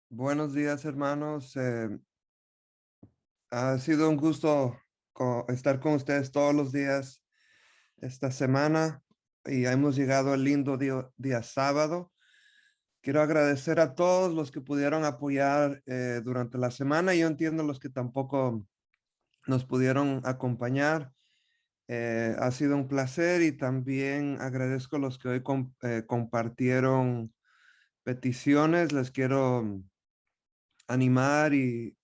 Buenos días, hermanos. Ha sido un gusto estar con ustedes todos los días esta semana y hemos llegado al lindo día sábado. Quiero agradecer a todos los que pudieron apoyar durante la semana. Yo entiendo los que tampoco nos pudieron acompañar. Ha sido un placer y también agradezco a los que hoy compartieron peticiones. Les quiero animar y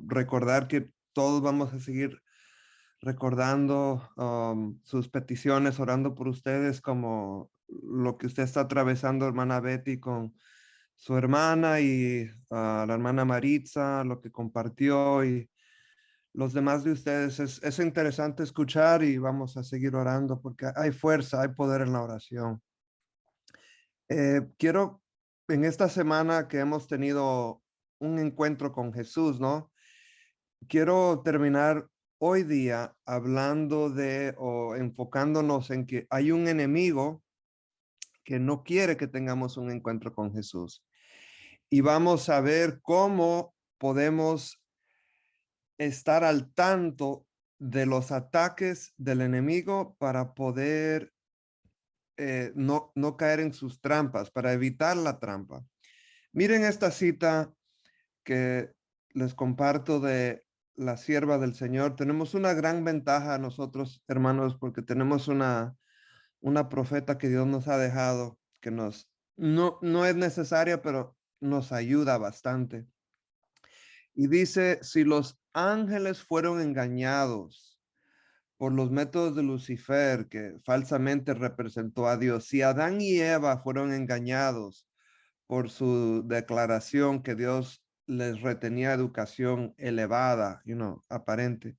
recordar que todos vamos a seguir recordando sus peticiones, orando por ustedes, como lo que usted está atravesando, hermana Betty, con su hermana y la hermana Maritza, lo que compartió y los demás de ustedes. Es interesante escuchar y vamos a seguir orando porque hay fuerza, hay poder en la oración. Quiero, en esta semana que hemos tenido un encuentro con Jesús, ¿no? Quiero terminar hoy día hablando de o enfocándonos en que hay un enemigo que no quiere que tengamos un encuentro con Jesús. Y vamos a ver cómo podemos estar al tanto de los ataques del enemigo para poder no caer en sus trampas, para evitar la trampa. Miren esta cita que les comparto de la sierva del Señor. Tenemos una gran ventaja nosotros, hermanos, porque tenemos una profeta que Dios nos ha dejado, que no es necesaria, pero nos ayuda bastante. Y dice, si los ángeles fueron engañados por los métodos de Lucifer, que falsamente representó a Dios, si Adán y Eva fueron engañados por su declaración que Dios les retenía educación elevada, aparente,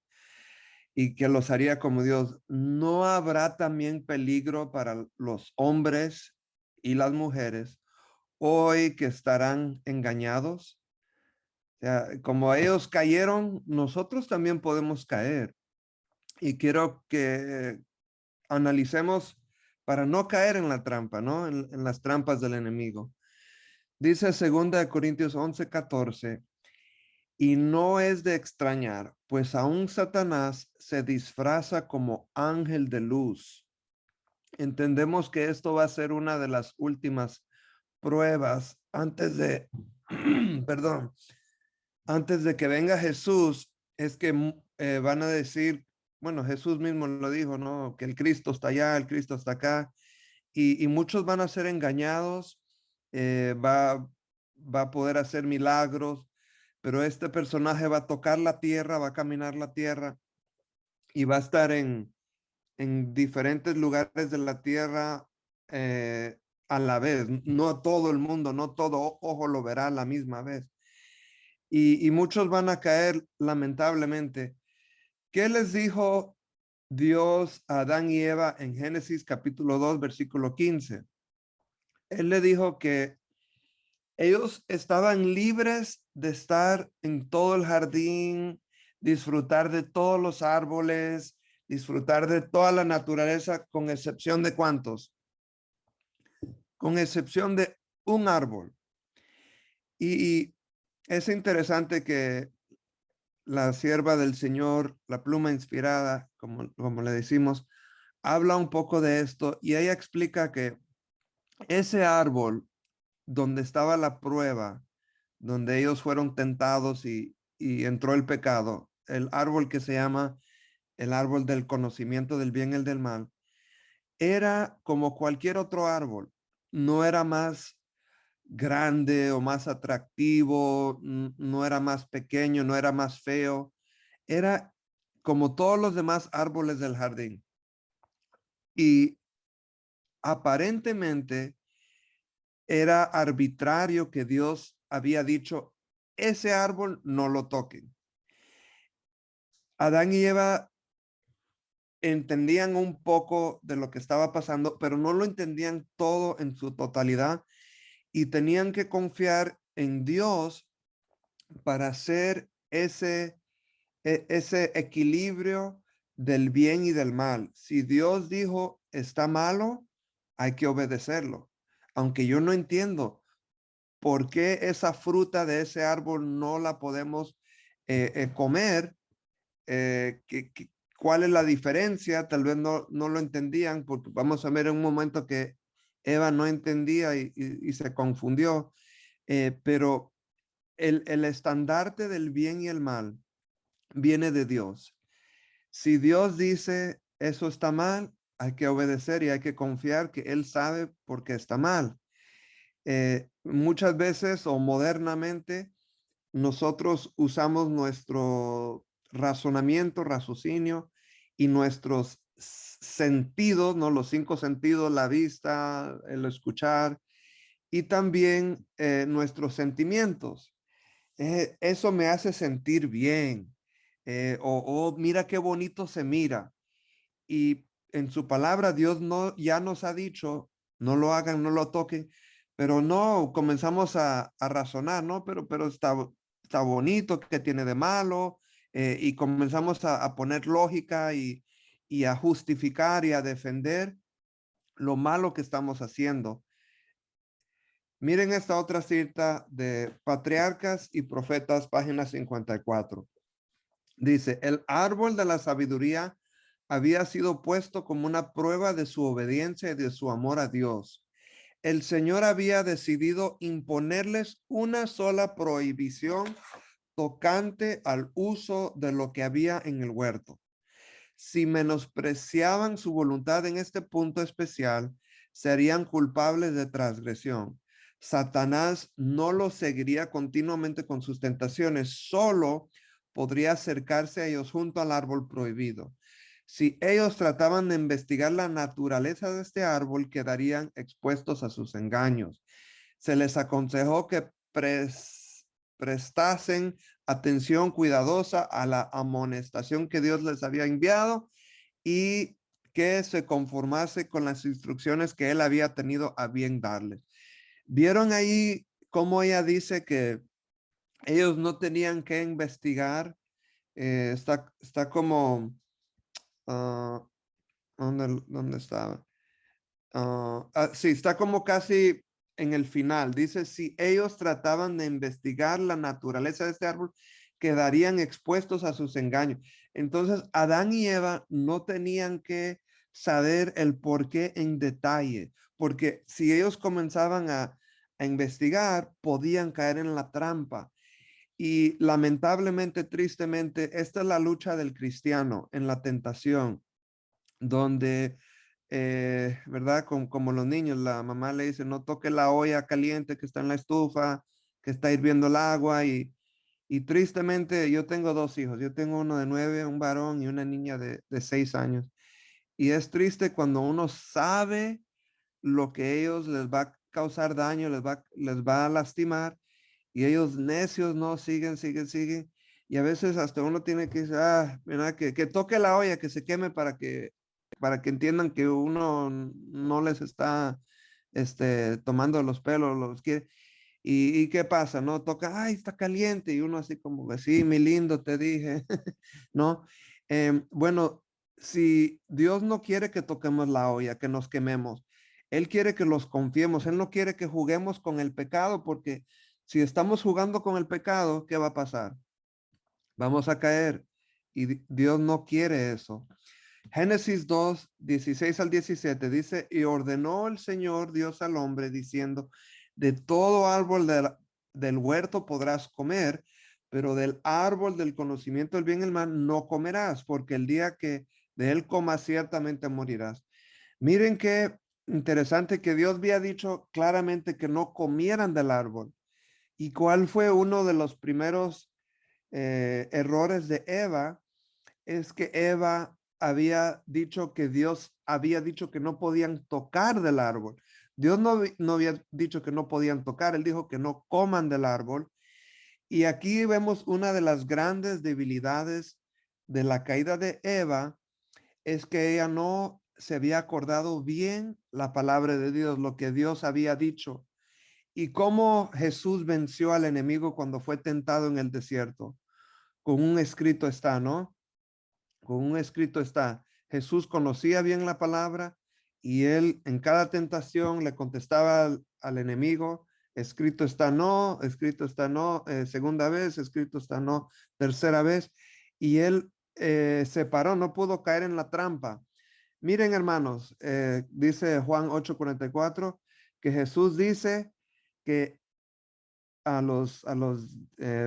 y que los haría como Dios, ¿no habrá también peligro para los hombres y las mujeres hoy que estarán engañados? O sea, como ellos cayeron, nosotros también podemos caer. Y quiero que analicemos para no caer en la trampa, ¿no? En las trampas del enemigo. Dice 2 Corintios 11:14, y no es de extrañar, pues aún Satanás se disfraza como ángel de luz. Entendemos que esto va a ser una de las últimas pruebas antes de, perdón, antes de que venga Jesús, es que van a decir, bueno, Jesús mismo lo dijo, ¿no? Que el Cristo está allá, el Cristo está acá, y muchos van a ser engañados, va a poder hacer milagros, pero este personaje va a tocar la tierra, va a caminar la tierra y va a estar en diferentes lugares de la tierra a la vez. No todo el mundo, no todo ojo lo verá a la misma vez. Y muchos van a caer lamentablemente. ¿Qué les dijo Dios a Adán y Eva en Génesis capítulo 2, versículo 15? Él le dijo que ellos estaban libres de estar en todo el jardín, disfrutar de todos los árboles, disfrutar de toda la naturaleza, con excepción de ¿cuántos? Con excepción de un árbol. Y es interesante que la sierva del Señor, la pluma inspirada, como le decimos, habla un poco de esto y ella explica que ese árbol donde estaba la prueba, donde ellos fueron tentados y entró el pecado, el árbol que se llama el árbol del conocimiento del bien y el del mal, era como cualquier otro árbol, no era más grande o más atractivo, no era más pequeño, no era más feo, era como todos los demás árboles del jardín. Y aparentemente era arbitrario que Dios había dicho, ese árbol no lo toquen. Adán y Eva entendían un poco de lo que estaba pasando, pero no lo entendían todo en su totalidad y tenían que confiar en Dios para hacer ese equilibrio del bien y del mal. Si Dios dijo, está malo, hay que obedecerlo. Aunque yo no entiendo por qué esa fruta de ese árbol no la podemos comer, cuál es la diferencia, tal vez no lo entendían, porque vamos a ver en un momento que Eva no entendía y se confundió, pero el estandarte del bien y el mal viene de Dios. Si Dios dice eso está mal, hay que obedecer y hay que confiar que Él sabe por qué está mal. Muchas veces o modernamente nosotros usamos nuestro razonamiento, raciocinio y nuestros sentidos, ¿no? Los cinco sentidos, la vista, el escuchar y también nuestros sentimientos. Eso me hace sentir bien. Mira qué bonito se mira. Y en su palabra Dios no ya nos ha dicho, no lo hagan, no lo toquen, pero no comenzamos a razonar, ¿no? Pero está bonito, ¿qué tiene de malo? Y comenzamos a poner lógica y a justificar y a defender lo malo que estamos haciendo. Miren esta otra cita de Patriarcas y Profetas, página 54. Dice, el árbol de la sabiduría había sido puesto como una prueba de su obediencia y de su amor a Dios. El Señor había decidido imponerles una sola prohibición tocante al uso de lo que había en el huerto. Si menospreciaban su voluntad en este punto especial, serían culpables de transgresión. Satanás no los seguiría continuamente con sus tentaciones, solo podría acercarse a ellos junto al árbol prohibido. Si ellos trataban de investigar la naturaleza de este árbol, quedarían expuestos a sus engaños. Se les aconsejó que prestasen atención cuidadosa a la amonestación que Dios les había enviado y que se conformase con las instrucciones que él había tenido a bien darles. ¿Vieron ahí cómo ella dice que ellos no tenían que investigar? Está como, uh, ¿dónde estaba? Sí, está como casi en el final. Dice, si ellos trataban de investigar la naturaleza de este árbol, quedarían expuestos a sus engaños. Entonces, Adán y Eva no tenían que saber el por qué en detalle, porque si ellos comenzaban a investigar, podían caer en la trampa. Y lamentablemente, tristemente, esta es la lucha del cristiano en la tentación, donde ¿verdad? Como los niños, la mamá le dice, no toque la olla caliente que está en la estufa, que está hirviendo el agua y tristemente yo tengo dos hijos, yo tengo uno de 9, un varón y una niña de 6 años. Y es triste cuando uno sabe lo que ellos les va a causar daño, les va a lastimar y ellos necios no siguen, siguen, siguen. Y a veces hasta uno tiene que decir, mira, que toque la olla, que se queme para que entiendan que uno no les está tomando los pelos, los quiere. ¿Y qué pasa? ¿No? Toca, ay, está caliente. Y uno así como, que, sí, mi lindo, te dije, ¿no? Bueno, si Dios no quiere que toquemos la olla, que nos quememos, Él quiere que los confiemos, Él no quiere que juguemos con el pecado, porque si estamos jugando con el pecado, ¿qué va a pasar? Vamos a caer y Dios no quiere eso. Génesis 2, 16 al 17 dice, y ordenó el Señor Dios al hombre diciendo, de todo árbol del huerto podrás comer, pero del árbol del conocimiento del bien y el mal no comerás, porque el día que de él comas ciertamente morirás. Miren qué interesante que Dios había dicho claramente que no comieran del árbol. ¿Y cuál fue uno de los primeros errores de Eva? Es que Eva había dicho que Dios había dicho que no podían tocar del árbol. Dios no había dicho que no podían tocar, él dijo que no coman del árbol. Y aquí vemos una de las grandes debilidades de la caída de Eva, es que ella no se había acordado bien la palabra de Dios, lo que Dios había dicho. Y cómo Jesús venció al enemigo cuando fue tentado en el desierto. Con un escrito está, ¿no? Con un escrito está. Jesús conocía bien la palabra Y él en cada tentación le contestaba al enemigo, escrito está no, escrito está no, segunda vez, escrito está no, tercera vez. Y él se paró, no pudo caer en la trampa. Miren, hermanos, dice Juan 8:44, que Jesús dice que a los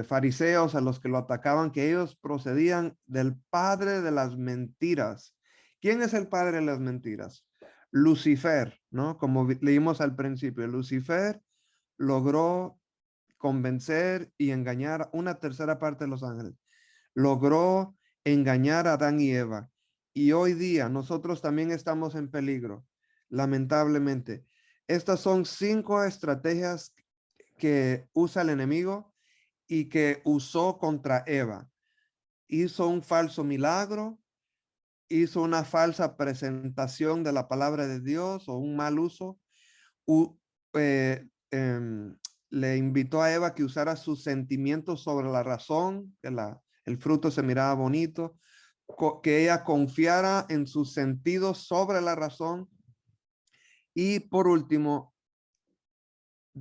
fariseos, a los que lo atacaban, que ellos procedían del padre de las mentiras. ¿Quién es el padre de las mentiras? Lucifer, ¿no? Como leímos al principio, Lucifer logró convencer y engañar a una tercera parte de los ángeles. Logró engañar a Adán y Eva. Y hoy día nosotros también estamos en peligro, lamentablemente. Estas son 5 estrategias que usa el enemigo y que usó contra Eva. Hizo un falso milagro, hizo una falsa presentación de la palabra de Dios o un mal uso. U, eh, em, Le invitó a Eva que usara sus sentimientos sobre la razón, que el fruto se miraba bonito, que ella confiara en sus sentidos sobre la razón. Y por último,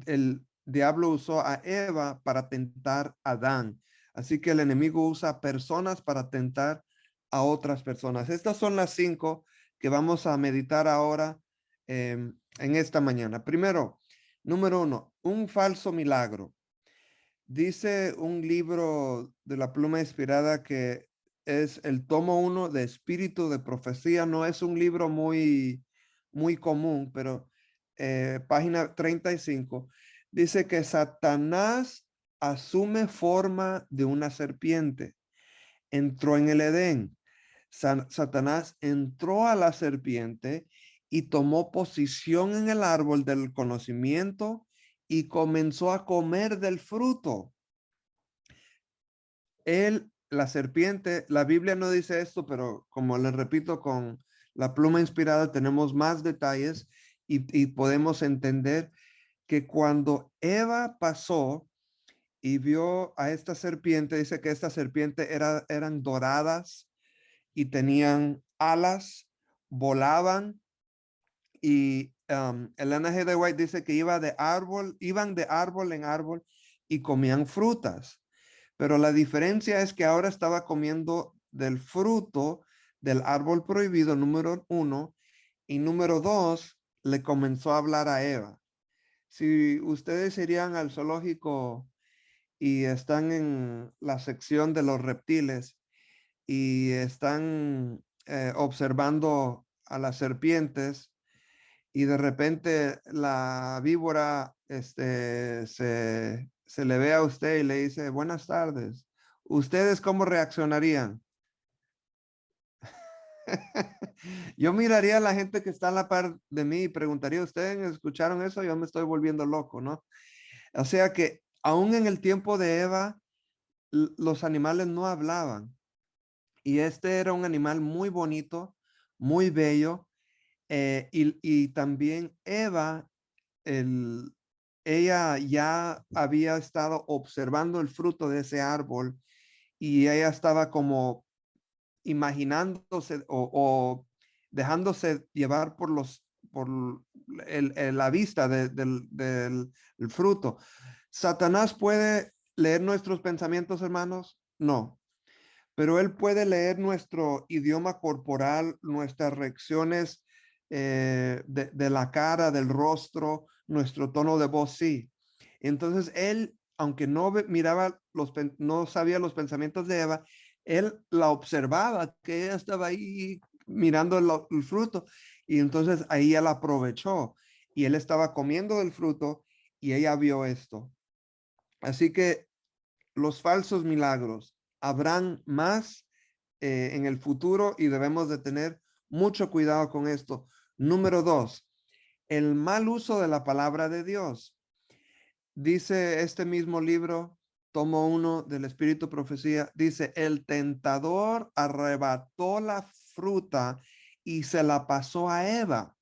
el diablo usó a Eva para tentar a Adán. Así que el enemigo usa personas para tentar a otras personas. Estas son las 5 que vamos a meditar ahora en esta mañana. Primero, número 1, un falso milagro. Dice un libro de la pluma inspirada que es el tomo 1 de Espíritu de Profecía. No es un libro muy común, pero página 35 dice que Satanás asume forma de una serpiente. Entró en el Edén. Satanás entró a la serpiente y tomó posición en el árbol del conocimiento y comenzó a comer del fruto. La serpiente, la Biblia no dice esto, pero como les repito, con la pluma inspirada tenemos más detalles y podemos entender que cuando Eva pasó y vio a esta serpiente, dice que esta serpiente eran doradas y tenían alas, volaban y Elena G. de White dice que iban de árbol en árbol y comían frutas. Pero la diferencia es que ahora estaba comiendo del fruto del árbol prohibido, número 1, y número 2, le comenzó a hablar a Eva. Si ustedes irían al zoológico y están en la sección de los reptiles y están observando a las serpientes y de repente la víbora se le ve a usted y le dice, buenas tardes. ¿Ustedes cómo reaccionarían? Yo miraría a la gente que está a la par de mí y preguntaría, ¿ustedes escucharon eso? Yo me estoy volviendo loco, ¿no? O sea que aún en el tiempo de Eva, los animales no hablaban. Y este era un animal muy bonito, muy bello. Y también Eva, ella ya había estado observando el fruto de ese árbol y ella estaba como imaginándose o dejándose llevar por la vista del fruto. ¿Satanás puede leer nuestros pensamientos, hermanos? No, pero él puede leer nuestro idioma corporal, nuestras reacciones de la cara, del rostro, nuestro tono de voz, sí. Entonces él, aunque no miraba no sabía los pensamientos de Eva, él la observaba, que ella estaba ahí mirando el fruto, y entonces ahí él aprovechó, y él estaba comiendo del fruto, y ella vio esto. Así que los falsos milagros habrán más en el futuro y debemos de tener mucho cuidado con esto. Número 2, el mal uso de la palabra de Dios. Dice este mismo libro, tomo 1 del Espíritu Profecía, dice, el tentador arrebató la fruta y se la pasó a Eva.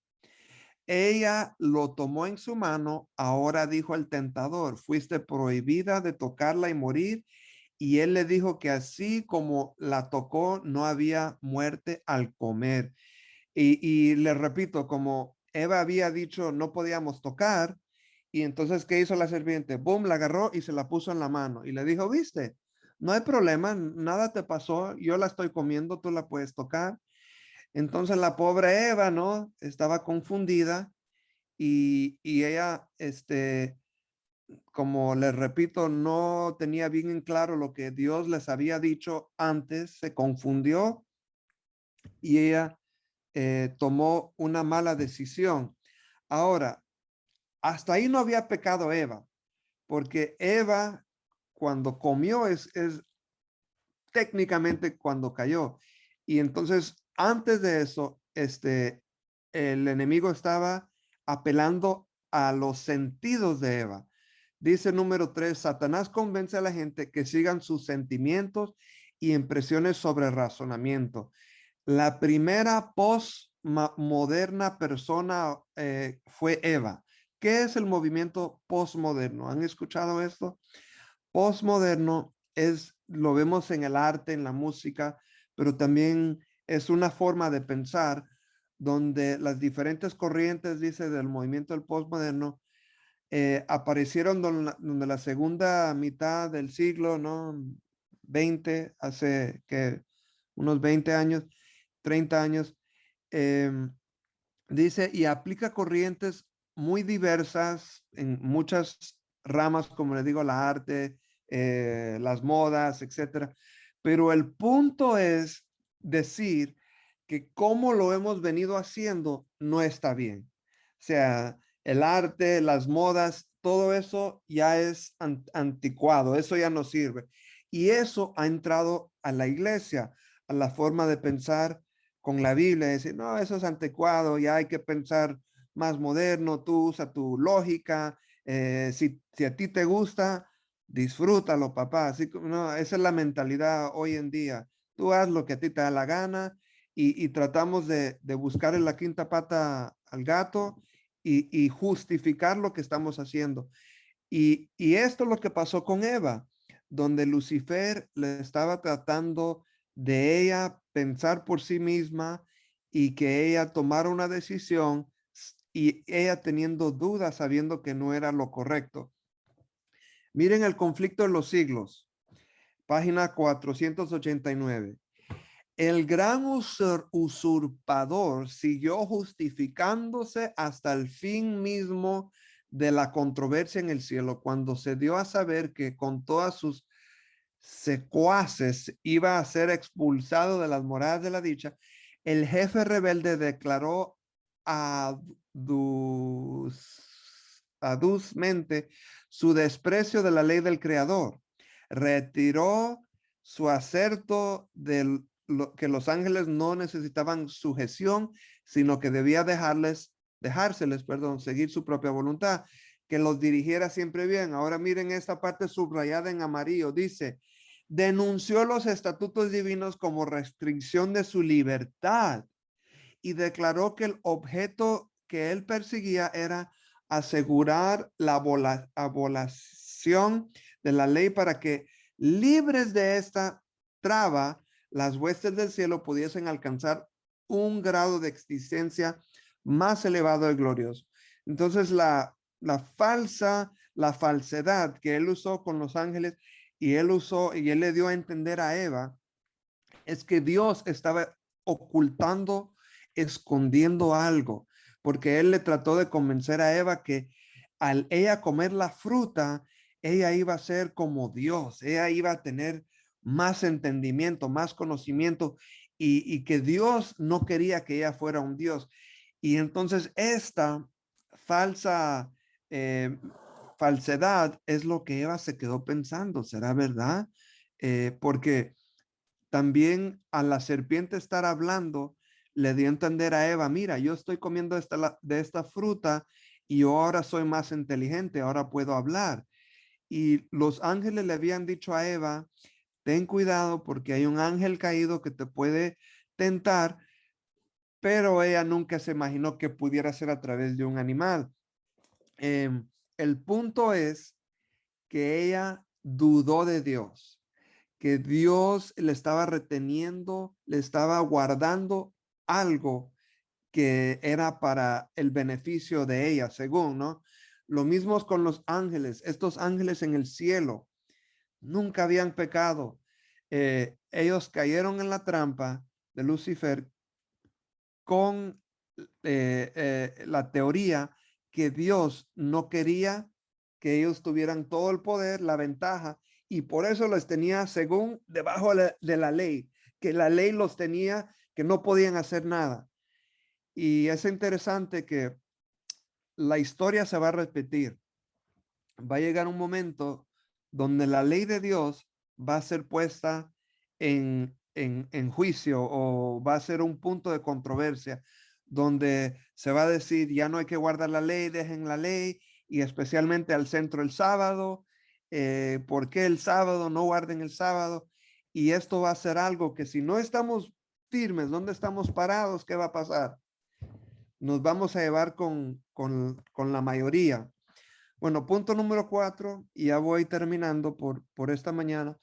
Ella lo tomó en su mano, ahora dijo el tentador, fuiste prohibida de tocarla y morir. Y él le dijo que así como la tocó, no había muerte al comer. Y les repito, como Eva había dicho, no podíamos tocar, y entonces, ¿qué hizo la serpiente? Boom, la agarró y se la puso en la mano y le dijo, viste, no hay problema, nada te pasó, yo la estoy comiendo, tú la puedes tocar. Entonces la pobre Eva, ¿no? Estaba confundida y ella, como les repito, no tenía bien en claro lo que Dios les había dicho antes, se confundió y ella tomó una mala decisión. Ahora, hasta ahí no había pecado Eva, porque Eva cuando comió es técnicamente cuando cayó. Y entonces, antes de eso, el enemigo estaba apelando a los sentidos de Eva. Dice número 3, Satanás convence a la gente que sigan sus sentimientos y impresiones sobre razonamiento. La primera postmoderna persona fue Eva. ¿Qué es el movimiento postmoderno? ¿Han escuchado esto? Postmoderno lo vemos en el arte, en la música, pero también es una forma de pensar donde las diferentes corrientes, dice, del movimiento del postmoderno, aparecieron donde la segunda mitad del siglo, ¿no? 20, hace que unos 20 años, 30 años, em, dice, y aplica corrientes muy diversas en muchas ramas, como le digo, la arte, las modas, etcétera. Pero el punto es decir que como lo hemos venido haciendo no está bien. O sea, el arte, las modas, todo eso ya es anticuado, eso ya no sirve. Y eso ha entrado a la iglesia, a la forma de pensar con la Biblia, decir, no, eso es anticuado, ya hay que pensar más moderno, tú usa tu lógica, si a ti te gusta, disfrútalo, papá. Así que, no, esa es la mentalidad hoy en día. Tú haz lo que a ti te da la gana y tratamos de buscar en la quinta pata al gato y justificar lo que estamos haciendo. Y esto es lo que pasó con Eva, donde Lucifer le estaba tratando de ella pensar por sí misma y que ella tomara una decisión y ella teniendo dudas sabiendo que no era lo correcto. Miren el conflicto de los siglos, página 489. El gran usurpador siguió justificándose hasta el fin mismo de la controversia en el cielo, cuando se dio a saber que con todas sus secuaces iba a ser expulsado de las moradas de la dicha. El jefe rebelde declaró aduzmente su desprecio de la ley del creador. Retiró su acerto de que los ángeles no necesitaban sujeción, sino que debía dejárseles, seguir su propia voluntad, que los dirigiera siempre bien. Ahora miren esta parte subrayada en amarillo. Dice, denunció los estatutos divinos como restricción de su libertad y declaró que el objeto que él perseguía era asegurar la abolición de la ley para que libres de esta traba, las huestes del cielo pudiesen alcanzar un grado de existencia más elevado y glorioso. Entonces la falsedad que él usó con los ángeles y él le dio a entender a Eva es que Dios estaba ocultando, escondiendo algo, porque él le trató de convencer a Eva que al ella comer la fruta, ella iba a ser como Dios, ella iba a tener más entendimiento, más conocimiento y que Dios no quería que ella fuera un Dios. Y entonces esta falsa falsedad es lo que Eva se quedó pensando, ¿será verdad? Porque también a la serpiente estar hablando, le dio a entender a Eva, mira, yo estoy comiendo de esta fruta y yo ahora soy más inteligente, ahora puedo hablar. Y los ángeles le habían dicho a Eva, ten cuidado porque hay un ángel caído que te puede tentar, pero ella nunca se imaginó que pudiera ser a través de un animal. El punto es que ella dudó de Dios, que Dios le estaba reteniendo, le estaba guardando algo que era para el beneficio de ella, según, ¿no? Lo mismo con los ángeles. Estos ángeles en el cielo nunca habían pecado. Ellos cayeron en la trampa de Lucifer con la teoría que Dios no quería que ellos tuvieran todo el poder, la ventaja, y por eso los tenía según debajo de la ley, que la ley los tenía que no podían hacer nada. Y es interesante que la historia se va a repetir. Va a llegar un momento donde la ley de Dios va a ser puesta en juicio, o va a ser un punto de controversia donde se va a decir, ya no hay que guardar la ley, dejen la ley, y especialmente al centro el sábado. ¿Por qué el sábado? No guarden el sábado. Y esto va a ser algo que si no estamos firmes, ¿dónde estamos parados? ¿Qué va a pasar? Nos vamos a llevar con la mayoría. Bueno, punto número 4, y ya voy terminando por esta mañana.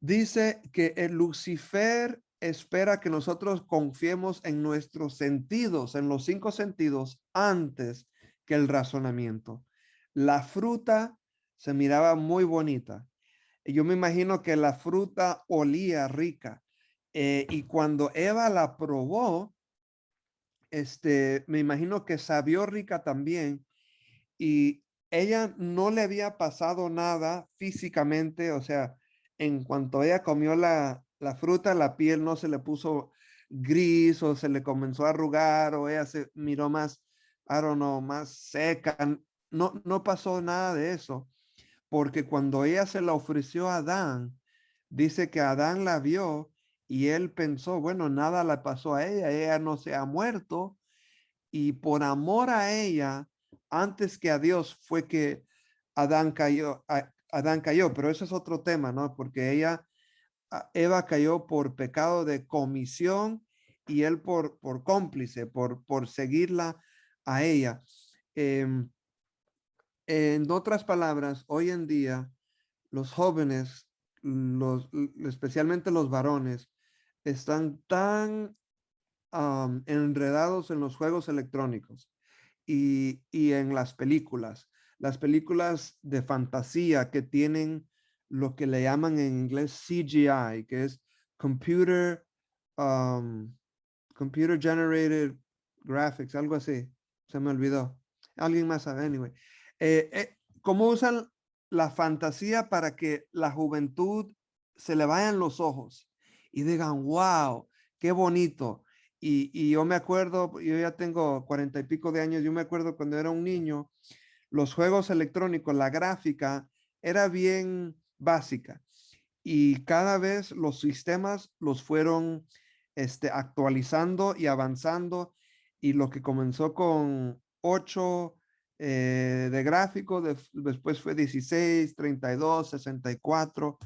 Dice que el Lucifer espera que nosotros confiemos en nuestros sentidos, en los 5 sentidos, antes que el razonamiento. La fruta se miraba muy bonita. Yo me imagino que la fruta olía rica. Y cuando Eva la probó, me imagino que sabió rica también, y ella no le había pasado nada físicamente. O sea, en cuanto ella comió la fruta, la piel no se le puso gris o se le comenzó a arrugar o ella se miró más, I don't know, más seca. No, no pasó nada de eso, porque cuando ella se la ofreció a Adán, dice que Adán la vio y él pensó, bueno, nada le pasó a ella no se ha muerto, y por amor a ella, antes que a Dios, fue que Adán cayó, pero eso es otro tema, ¿no? Porque Eva cayó por pecado de comisión y él por cómplice, por seguirla a ella. Em, en otras palabras, hoy en día, los jóvenes, especialmente los varones, están tan enredados en los juegos electrónicos y en las películas de fantasía que tienen lo que le llaman en inglés CGI, que es Computer, um, Computer Generated Graphics, algo así. Se me olvidó. Alguien más sabe, anyway. ¿Cómo usan la fantasía para que la juventud se le vayan los ojos y digan, wow, qué bonito? Y yo me acuerdo, yo ya tengo 40 y pico de años, yo me acuerdo cuando era un niño, los juegos electrónicos, la gráfica era bien básica, y cada vez los sistemas los fueron actualizando y avanzando, y lo que comenzó con 8 de gráfico, después fue 16, 32, 64,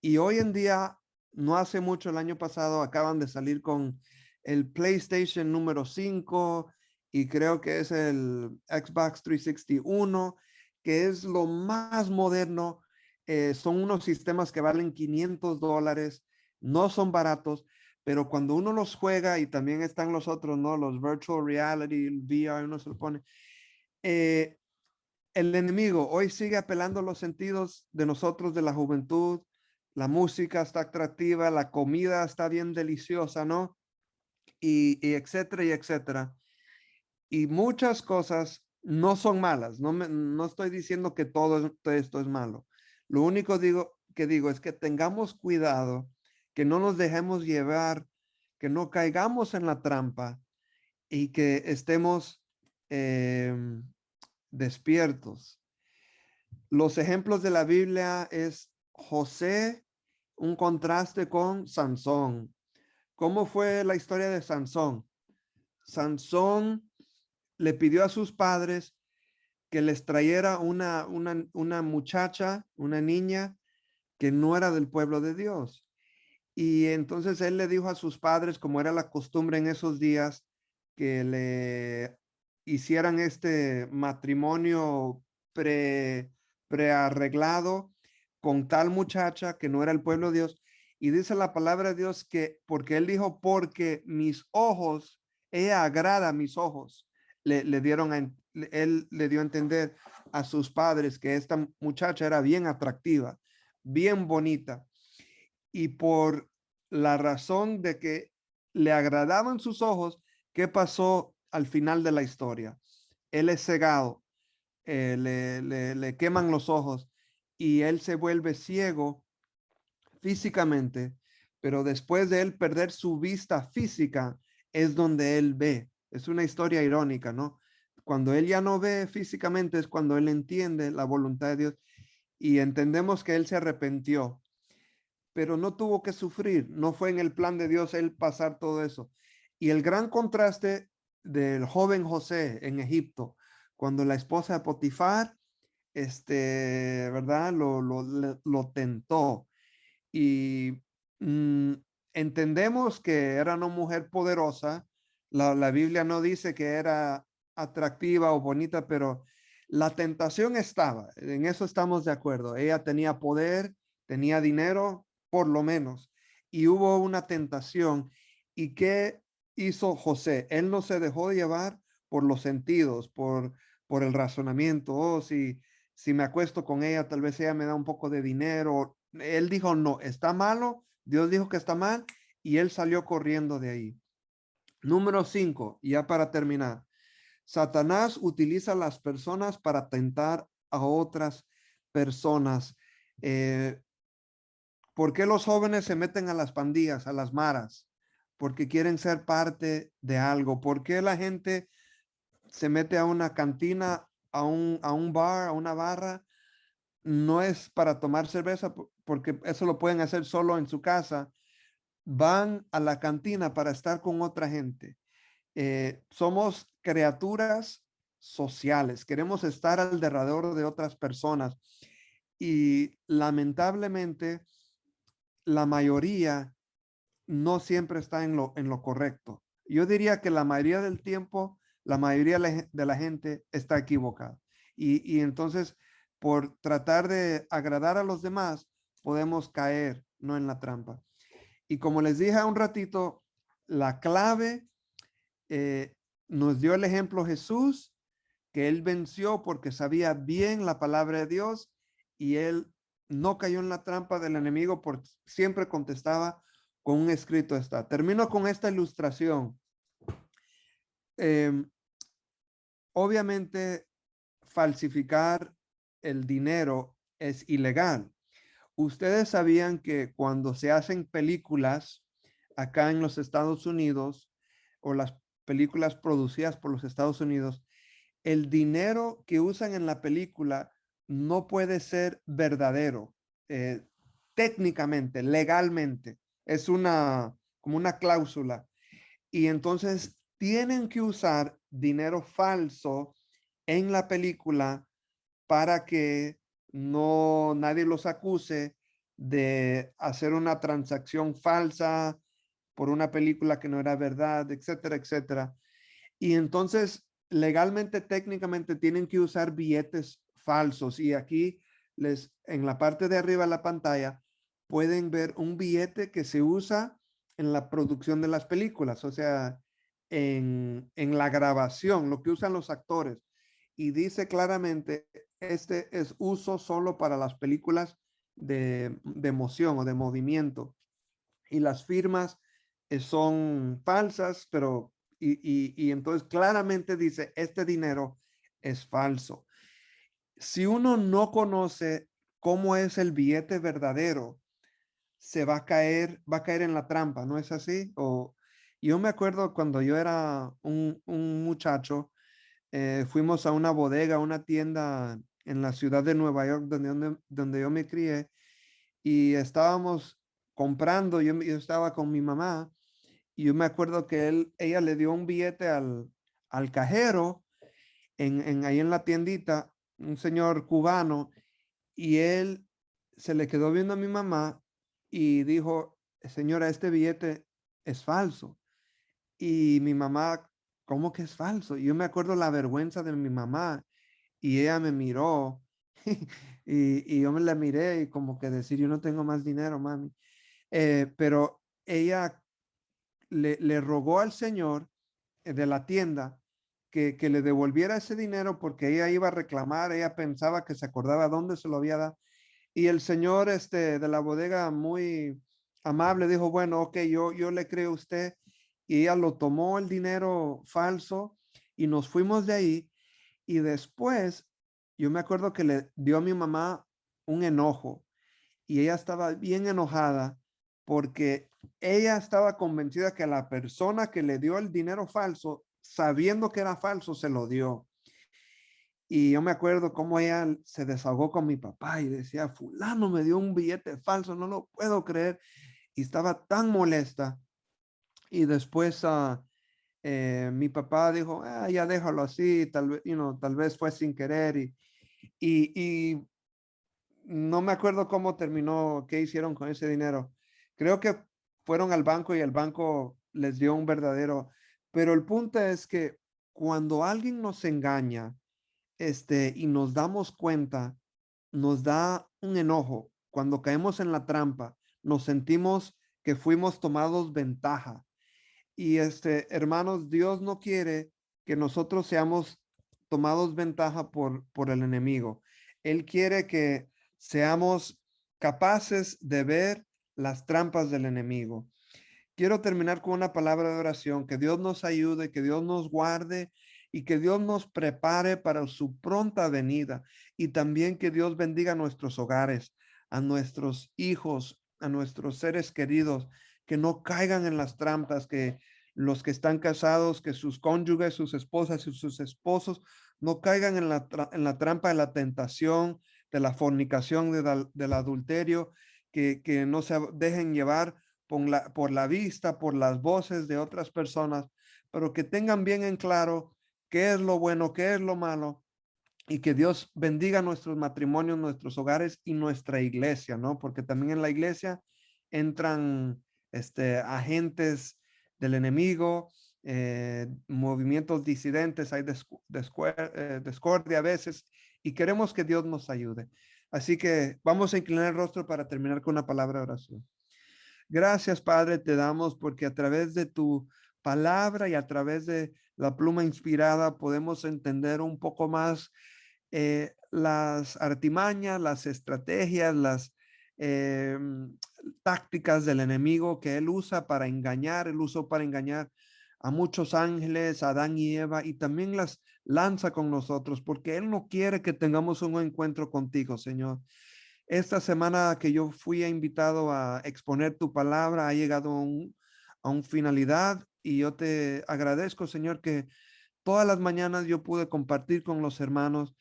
y hoy en día, no hace mucho, el año pasado, acaban de salir con el PlayStation número 5, y creo que es el Xbox 361, que es lo más moderno. Son unos sistemas que valen $500, no son baratos, pero cuando uno los juega, y también están los otros, ¿no? Los virtual reality, el VR, uno se lo pone. eh, el enemigo hoy sigue apelando a los sentidos de nosotros, de la juventud. La música está atractiva, la comida está bien deliciosa, ¿no? Y etcétera, y etcétera. Y muchas cosas no son malas. No estoy diciendo que todo esto es malo. Lo único que digo es que tengamos cuidado, que no nos dejemos llevar, que no caigamos en la trampa, y que estemos despiertos. Los ejemplos de la Biblia es José, un contraste con Sansón. ¿Cómo fue la historia de Sansón? Sansón le pidió a sus padres que les trayera una muchacha, una niña que no era del pueblo de Dios. Y entonces él le dijo a sus padres, como era la costumbre en esos días, que le hicieran este matrimonio pre, prearreglado con tal muchacha que no era el pueblo de Dios. Y dice la palabra de Dios que, porque él dijo, porque mis ojos ella agrada a mis ojos. Él le dio a entender a sus padres que esta muchacha era bien atractiva, bien bonita. Y por la razón de que le agradaban sus ojos, ¿qué pasó al final de la historia? Él es cegado, le queman los ojos y él se vuelve ciego físicamente, pero después de él perder su vista física es donde él ve. Es una historia irónica, ¿no? Cuando él ya no ve físicamente es cuando él entiende la voluntad de Dios y entendemos que él se arrepintió, pero no tuvo que sufrir, no fue en el plan de Dios él pasar todo eso. Y el gran contraste del joven José en Egipto, cuando la esposa de Potifar, ¿verdad? Lo tentó y mm, entendemos que era una mujer poderosa. La Biblia no dice que era atractiva o bonita, pero la tentación estaba, en eso estamos de acuerdo. Ella tenía poder, tenía dinero, por lo menos, y hubo una tentación. ¿Y qué hizo José? Él no se dejó llevar por los sentidos, por el razonamiento. Oh, si me acuesto con ella, tal vez ella me da un poco de dinero. Él dijo, no, está malo, Dios dijo que está mal y él salió corriendo de ahí. Número 5, ya para terminar. Satanás utiliza a las personas para tentar a otras personas. Eh, ¿Por qué los jóvenes se meten a las pandillas, a las maras? Porque quieren ser parte de algo. ¿Por qué la gente se mete a una cantina, a un bar, a una barra? No es para tomar cerveza, porque eso lo pueden hacer solo en su casa. Van a la cantina para estar con otra gente. Somos criaturas sociales, queremos estar alrededor de otras personas y lamentablemente la mayoría no siempre está en lo correcto. Yo diría que la mayoría del tiempo, la mayoría de la gente está equivocada. Y entonces, por tratar de agradar a los demás, podemos caer, no en la trampa. Y como les dije un ratito, la clave eh, nos dio el ejemplo Jesús, que él venció porque sabía bien la palabra de Dios y él no cayó en la trampa del enemigo porque siempre contestaba con un escrito está. Termino con esta ilustración. Eh, Obviamente, falsificar el dinero es ilegal. Ustedes sabían que cuando se hacen películas acá en los Estados Unidos o las películas producidas por los Estados Unidos, el dinero que usan en la película no puede ser verdadero, eh, técnicamente, legalmente. Es como una cláusula. Y entonces tienen que usar dinero falso en la película para que no nadie los acuse de hacer una transacción falsa por una película que no era verdad, etcétera, etcétera. Y entonces, legalmente, técnicamente, tienen que usar billetes falsos. Y aquí, en la parte de arriba de la pantalla, pueden ver un billete que se usa en la producción de las películas, o sea, en la grabación, lo que usan los actores. Y dice claramente, este es uso solo para las películas de emoción o de movimiento. Y las firmas son falsas, pero y entonces claramente dice, este dinero es falso. Si uno no conoce cómo es el billete verdadero, va a caer en la trampa, ¿no es así? O yo me acuerdo cuando yo era un muchacho, fuimos a una bodega, a una tienda en la ciudad de Nueva York, donde yo me crié, y estábamos comprando, yo estaba con mi mamá y yo me acuerdo que ella le dio un billete al cajero ahí en la tiendita, un señor cubano, y él se le quedó viendo a mi mamá y dijo, señora, este billete es falso. Y mi mamá, ¿cómo que es falso? Y yo me acuerdo la vergüenza de mi mamá y ella me miró y yo me la miré y como que decir, yo no tengo más dinero, mami. Pero ella le rogó al Señor de la tienda que le devolviera ese dinero porque ella iba a reclamar, ella pensaba que se acordaba dónde se lo había dado. Y el señor de la bodega muy amable dijo, bueno, ok, yo le creo a usted. Y ella lo tomó el dinero falso y nos fuimos de ahí. Y después, yo me acuerdo que le dio a mi mamá un enojo y ella estaba bien enojada porque ella estaba convencida que la persona que le dio el dinero falso, sabiendo que era falso, se lo dio. Y yo me acuerdo cómo ella se desahogó con mi papá y decía, fulano me dio un billete falso, no lo puedo creer. Y estaba tan molesta. Y después mi papá dijo, ya déjalo así, tal vez, tal vez fue sin querer. Y no me acuerdo cómo terminó, qué hicieron con ese dinero. Creo que fueron al banco y el banco les dio un verdadero. Pero el punto es que cuando alguien nos engaña, y nos damos cuenta, nos da un enojo. Cuando caemos en la trampa, nos sentimos que fuimos tomados ventaja. Y hermanos, Dios no quiere que nosotros seamos tomados ventaja por el enemigo. Él quiere que seamos capaces de ver las trampas del enemigo. Quiero terminar con una palabra de oración, que Dios nos ayude, que Dios nos guarde y que Dios nos prepare para su pronta venida y también que Dios bendiga a nuestros hogares, a nuestros hijos, a nuestros seres queridos, que no caigan en las trampas, que los que están casados, que sus cónyuges, sus esposas y sus esposos no caigan en la trampa de la tentación, de la fornicación, del adulterio, que no se dejen llevar por la vista, por las voces de otras personas, pero que tengan bien en claro qué es lo bueno, qué es lo malo, y que Dios bendiga nuestros matrimonios, nuestros hogares y nuestra iglesia, ¿no? Porque también en la iglesia entran agentes del enemigo, movimientos disidentes, hay discordia a veces, y queremos que Dios nos ayude. Así que vamos a inclinar el rostro para terminar con una palabra de oración. Gracias, Padre, te damos porque a través de tu palabra y a través de la pluma inspirada podemos entender un poco más las artimañas, las estrategias, las eh, tácticas del enemigo que él usa para engañar. Él usó para engañar a muchos ángeles, a Adán y Eva, y también las lanza con nosotros porque él no quiere que tengamos un encuentro contigo, Señor. Esta semana que yo fui invitado a exponer tu palabra ha llegado a un finalidad y yo te agradezco, Señor, que todas las mañanas yo pude compartir con los hermanos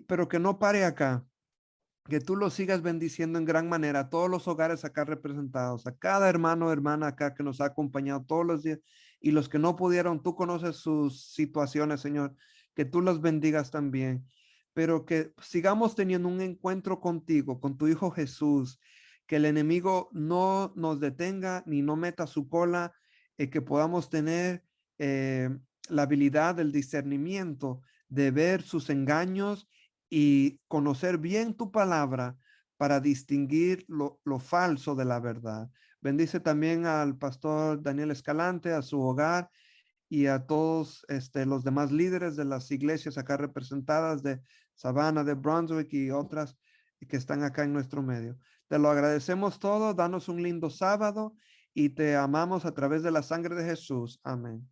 pero que no pare acá, que tú lo sigas bendiciendo en gran manera a todos los hogares acá representados, a cada hermano o hermana acá que nos ha acompañado todos los días y los que no pudieron, tú conoces sus situaciones, Señor, que tú los bendigas también, pero que sigamos teniendo un encuentro contigo, con tu Hijo Jesús, que el enemigo no nos detenga ni no meta su cola, que podamos tener la habilidad del discernimiento de ver sus engaños y conocer bien tu palabra para distinguir lo falso de la verdad. Bendice también al pastor Daniel Escalante, a su hogar y a todos los demás líderes de las iglesias acá representadas de Savannah, de Brunswick y otras que están acá en nuestro medio. Te lo agradecemos todo, danos un lindo sábado y te amamos a través de la sangre de Jesús. Amén.